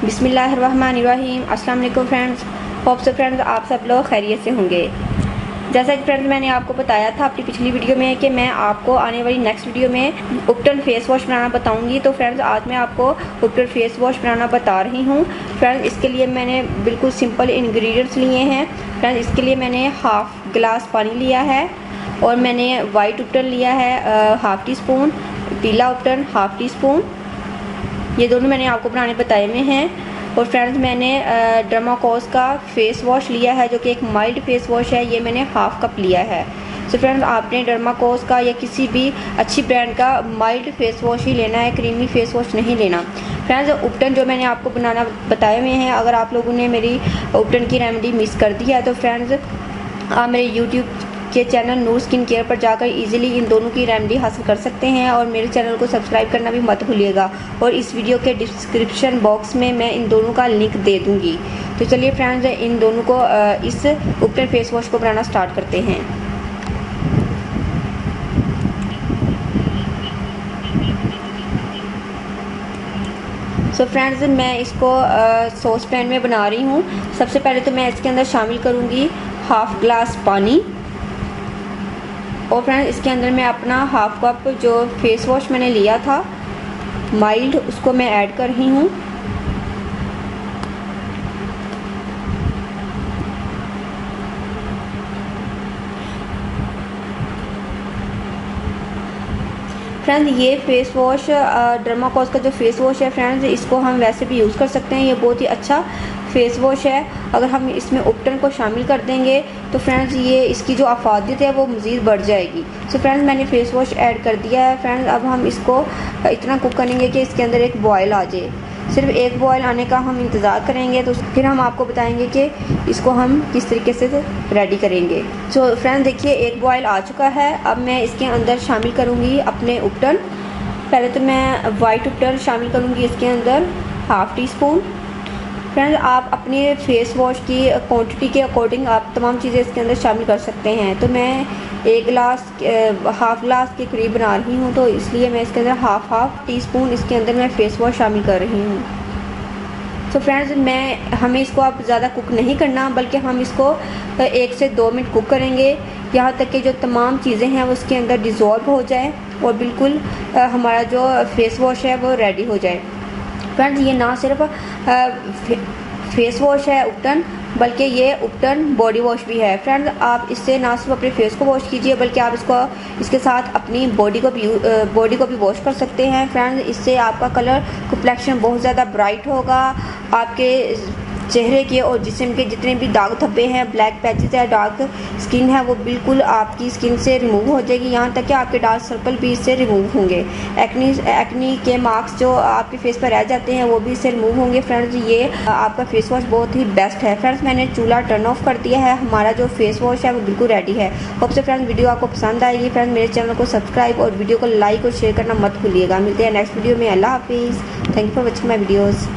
बिस्मिल्लाहिर्रहमानिर्रहीम। अस्सलाम वालेकुम फ्रेंड्स। होप सो फ्रेंड्स आप सब लोग खैरियत से होंगे। जैसा कि फ्रेंड्स मैंने आपको बताया था अपनी पिछली वीडियो में कि मैं आपको आने वाली नेक्स्ट वीडियो में उपटन फेस वॉश बनाना बताऊंगी। तो फ्रेंड्स आज मैं आपको उपटन फेस वॉश बनाना बता रही हूँ। फ्रेंड्स इसके लिए मैंने बिल्कुल सिंपल इंग्रेडिएंट्स लिए हैं। फ्रेंड्स इसके लिए मैंने हाफ गिलास पानी लिया है और मैंने वाइट उपटन लिया है हाफ़ टी स्पून, पीला उपटन हाफ़ टी स्पून। ये दोनों मैंने आपको बनाने बताए हुए हैं। और फ्रेंड्स मैंने डर्माकोस का फेस वॉश लिया है जो कि एक माइल्ड फेस वॉश है। ये मैंने हाफ कप लिया है। तो फ्रेंड्स आपने डर्माकोस का या किसी भी अच्छी ब्रांड का माइल्ड फेस वॉश ही लेना है, क्रीमी फेस वॉश नहीं लेना। फ्रेंड्स उपटन जो मैंने आपको बनाना बताए हुए हैं, अगर आप लोगों ने मेरी उपटन की रेमेडी मिस कर दी है तो फ्रेंड्स आप मेरे यूट्यूब के चैनल नूर स्किन केयर पर जाकर इजीली इन दोनों की रेमेडी हासिल कर सकते हैं। और मेरे चैनल को सब्सक्राइब करना भी मत भूलिएगा। और इस वीडियो के डिस्क्रिप्शन बॉक्स में मैं इन दोनों का लिंक दे दूँगी। तो चलिए फ्रेंड्स इन दोनों को इस उपटन फेस वॉश को बनाना स्टार्ट करते हैं। सो फ्रेंड्स मैं इसको सॉस पैन में बना रही हूँ। सबसे पहले तो मैं इसके अंदर शामिल करूँगी हाफ ग्लास पानी। और फ्रेंड्स इसके अंदर मैं अपना हाफ कप जो फेस वॉश मैंने लिया था माइल्ड उसको मैं ऐड कर रही हूँ। फ्रेंड्स ये फेस वॉश डर्माकोस का जो फेस वॉश है फ्रेंड्स इसको हम वैसे भी यूज़ कर सकते हैं। ये बहुत ही अच्छा फेस वॉश है। अगर हम इसमें उपटन को शामिल कर देंगे तो फ्रेंड्स ये इसकी जो अफादियत है वो मज़ीद बढ़ जाएगी। सो फ्रेंड्स मैंने फेस वॉश ऐड कर दिया है। फ्रेंड्स अब हम इसको इतना कुक करेंगे कि इसके अंदर एक बॉयल आ जाए। सिर्फ एक बॉयल आने का हम इंतज़ार करेंगे तो फिर हम आपको बताएंगे कि इसको हम किस तरीके से रेडी करेंगे। सो फ्रेंड्स देखिए एक बॉयल आ चुका है। अब मैं इसके अंदर शामिल करूँगी अपने उपटन। पहले तो मैं वाइट उपटन शामिल करूँगी इसके अंदर हाफ़ टी स्पून। फ्रेंड्स आप अपने फेस वॉश की क्वांटिटी के अकॉर्डिंग आप तमाम चीज़ें इसके अंदर शामिल कर सकते हैं। तो मैं एक गिलास हाफ़ गिलास के करीब बना रही हूँ तो इसलिए मैं इसके अंदर हाफ़ टी स्पून इसके अंदर मैं फेस वॉश शामिल कर रही हूँ। तो फ्रेंड्स हमें इसको आप ज़्यादा कुक नहीं करना बल्कि हम इसको 1 से 2 मिनट कुक करेंगे यहाँ तक कि जो तमाम चीज़ें हैं वो उसके अंदर डिज़ोल्व हो जाए और बिल्कुल हमारा जो फेस वॉश है वो रेडी हो जाए। फ्रेंड्स ये ना सिर्फ फेस वॉश है उपटन बल्कि ये उपटन बॉडी वॉश भी है। फ्रेंड्स आप इससे ना सिर्फ अपने फेस को वॉश कीजिए बल्कि आप इसके साथ अपनी बॉडी को भी वॉश कर सकते हैं। फ्रेंड्स इससे आपका कलर कॉम्प्लेक्शन बहुत ज़्यादा ब्राइट होगा। आपके चेहरे के और जिस्म के जितने भी दाग धब्बे हैं, ब्लैक पैचेस है, डार्क स्किन है, वो बिल्कुल आपकी स्किन से रिमूव हो जाएगी। यहाँ तक कि आपके डार्क सर्कल भी इससे रिमूव होंगे। एक्नी के मार्क्स जो आपके फेस पर रह जाते हैं वो भी इससे रिमूव होंगे। फ्रेंड्स ये आपका फेस वॉश बहुत ही बेस्ट है। फ्रेंड्स मैंने चूल्हा टर्न ऑफ कर दिया है। हमारा जो फेस वॉश है वो बिल्कुल रेडी है। होप से फ्रेंड्स वीडियो आपको पसंद आएगी। फ्रेंड्स मेरे चैनल को सब्सक्राइब और वीडियो को लाइक और शेयर करना मत भूलिएगा। मिलते हैं नेक्स्ट वीडियो में। अल्लाह हाफिज़। Thank you for watching my videos.